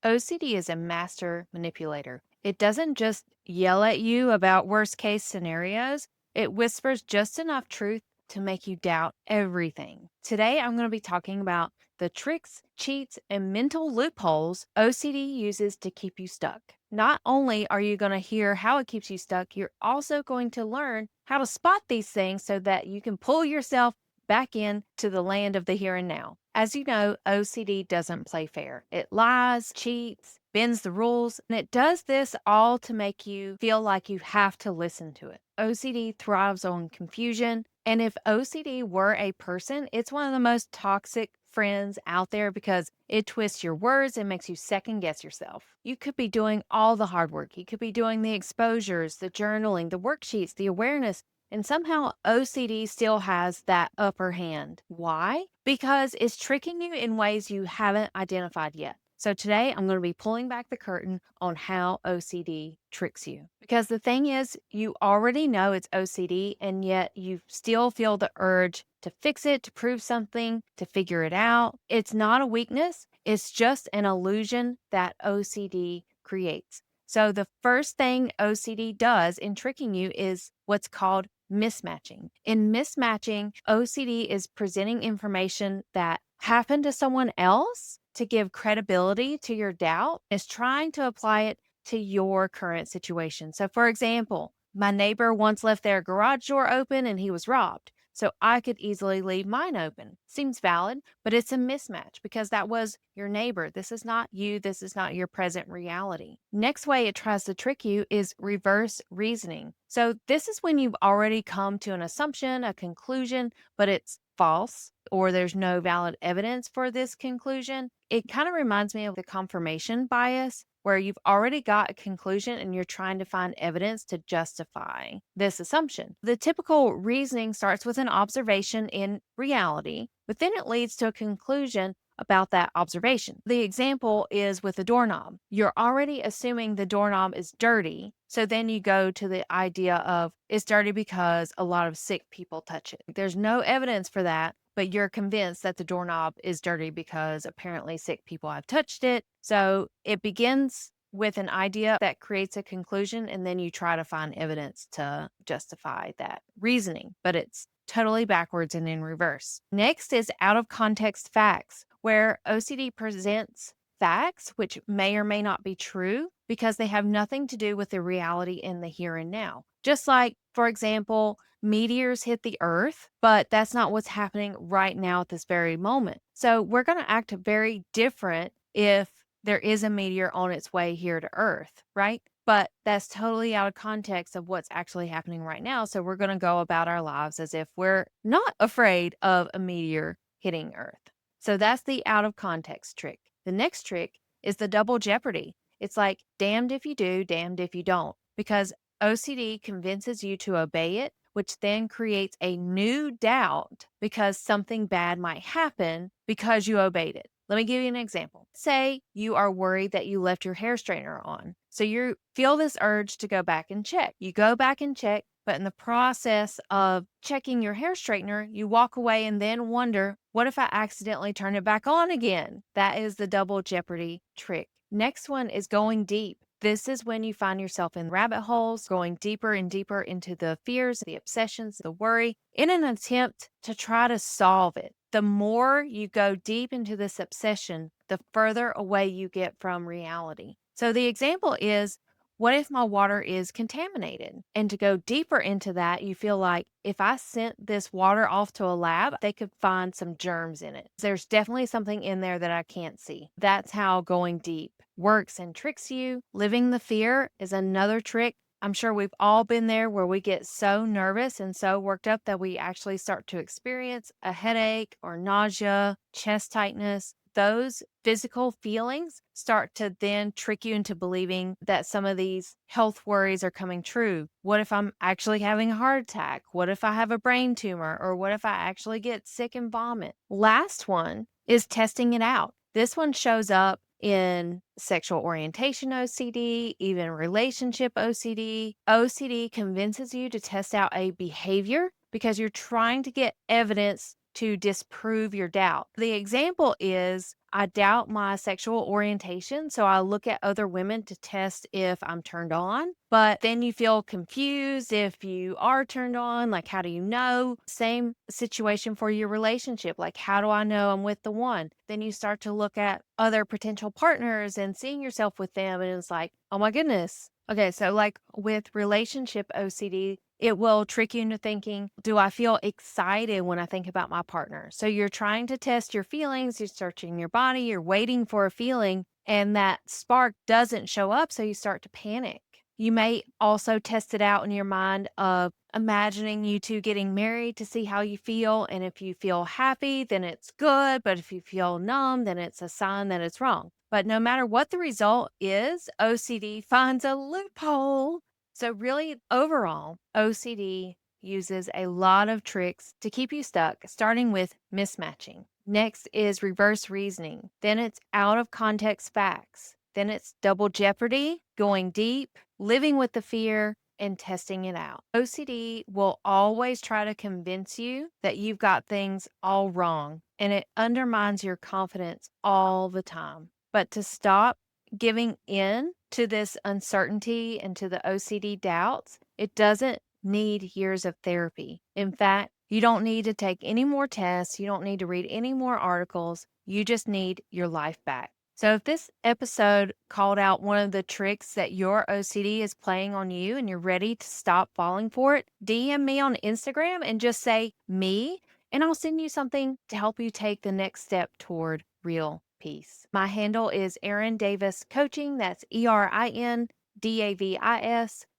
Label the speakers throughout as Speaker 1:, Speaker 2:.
Speaker 1: OCD is a master manipulator. It doesn't just yell at you about worst case scenarios, it whispers just enough truth to make you doubt everything. Today, I'm going to be talking about the tricks, cheats, and mental loopholes OCD uses to keep you stuck. Not only are you going to hear how it keeps you stuck, you're also going to learn how to spot these things so that you can pull yourself back into the land of the here and now. As you know, OCD doesn't play fair. It lies, cheats, bends the rules, and it does this all to make you feel like you have to listen to it. OCD thrives on confusion, and if OCD were a person, it's one of the most toxic friends out there because it twists your words and makes you second guess yourself. You could be doing all the hard work. You could be doing the exposures, the journaling, the worksheets, the awareness, and somehow OCD still has that upper hand. Why? Because it's tricking you in ways you haven't identified yet. So today I'm going to be pulling back the curtain on how OCD tricks you. Because the thing is, you already know it's OCD, and yet you still feel the urge to fix it, to prove something, to figure it out. It's not a weakness, it's just an illusion that OCD creates. So the first thing OCD does in tricking you is what's called mismatching. In mismatching, OCD is presenting information that happened to someone else to give credibility to your doubt, is trying to apply it to your current situation. So, for example, my neighbor once left their garage door open and he was robbed. So I could easily leave mine open. Seems valid, but it's a mismatch because that was your neighbor. This is not you. This is not your present reality. Next way it tries to trick you is reverse reasoning. So this is when you've already come to an assumption, a conclusion, but it's false or there's no valid evidence for this conclusion. It kind of reminds me of the confirmation bias, where you've already got a conclusion and you're trying to find evidence to justify this assumption. The typical reasoning starts with an observation in reality, but then it leads to a conclusion about that observation. The example is with the doorknob. You're already assuming the doorknob is dirty, so then you go to the idea of it's dirty because a lot of sick people touch it. There's no evidence for that, but you're convinced that the doorknob is dirty because apparently sick people have touched it. So it begins with an idea that creates a conclusion, and then you try to find evidence to justify that reasoning, but it's totally backwards and in reverse. Next is out of context facts, where OCD presents facts which may or may not be true because they have nothing to do with the reality in the here and now. Just like, for example, meteors hit the earth, but that's not what's happening right now at this very moment. So we're going to act very different if there is a meteor on its way here to earth, right? But that's totally out of context of what's actually happening right now. So we're going to go about our lives as if we're not afraid of a meteor hitting earth. So that's the out of context trick. The next trick is the double jeopardy. It's like damned if you do, damned if you don't, because OCD convinces you to obey it, which then creates a new doubt because something bad might happen because you obeyed it. Let me give you an example. Say you are worried that you left your hair straightener on. So you feel this urge to go back and check. You go back and check, but in the process of checking your hair straightener, you walk away and then wonder, what if I accidentally turn it back on again? That is the double jeopardy trick. Next one is going deep. This is when you find yourself in rabbit holes, going deeper and deeper into the fears, the obsessions, the worry, in an attempt to try to solve it. The more you go deep into this obsession, the further away you get from reality. So the example is, what if my water is contaminated? And to go deeper into that, you feel like if I sent this water off to a lab, they could find some germs in it. There's definitely something in there that I can't see. That's how going deep works and tricks you. Living the fear is another trick. I'm sure we've all been there where we get so nervous and so worked up that we actually start to experience a headache or nausea, chest tightness. Those physical feelings start to then trick you into believing that some of these health worries are coming true. What if I'm actually having a heart attack? What if I have a brain tumor? Or what if I actually get sick and vomit? Last one is testing it out. This one shows up in sexual orientation OCD, even relationship OCD. OCD convinces you to test out a behavior because you're trying to get evidence to disprove your doubt. The example is I doubt my sexual orientation, so I look at other women to test if I'm turned on. But then you feel confused if you are turned on. Like, how do you know? Same situation for your relationship. Like, how do I know I'm with the one? Then you start to look at other potential partners and seeing yourself with them. And it's like, oh my goodness. Okay, so like with relationship OCD, it will trick you into thinking, do I feel excited when I think about my partner? So you're trying to test your feelings, you're searching your body, you're waiting for a feeling, and that spark doesn't show up. So you start to panic. You may also test it out in your mind of imagining you two getting married to see how you feel. And if you feel happy, then it's good. But if you feel numb, then it's a sign that it's wrong. But no matter what the result is, OCD finds a loophole. So, really, overall, OCD uses a lot of tricks to keep you stuck, starting with mismatching. Next is reverse reasoning. Then it's out of context facts. Then it's double jeopardy, going deep, living with the fear, and testing it out. OCD will always try to convince you that you've got things all wrong, and it undermines your confidence all the time. But to stop giving in to this uncertainty and to the OCD doubts, it doesn't need years of therapy. In fact, you don't need to take any more tests. You don't need to read any more articles. You just need your life back. So, if this episode called out one of the tricks that your OCD is playing on you and you're ready to stop falling for it, DM me on Instagram and just say me, and I'll send you something to help you take the next step toward real peace. My handle is Erin Davis Coaching. That's ErinDavis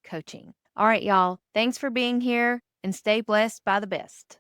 Speaker 1: Coaching. All right, y'all. Thanks for being here and stay blessed by the best.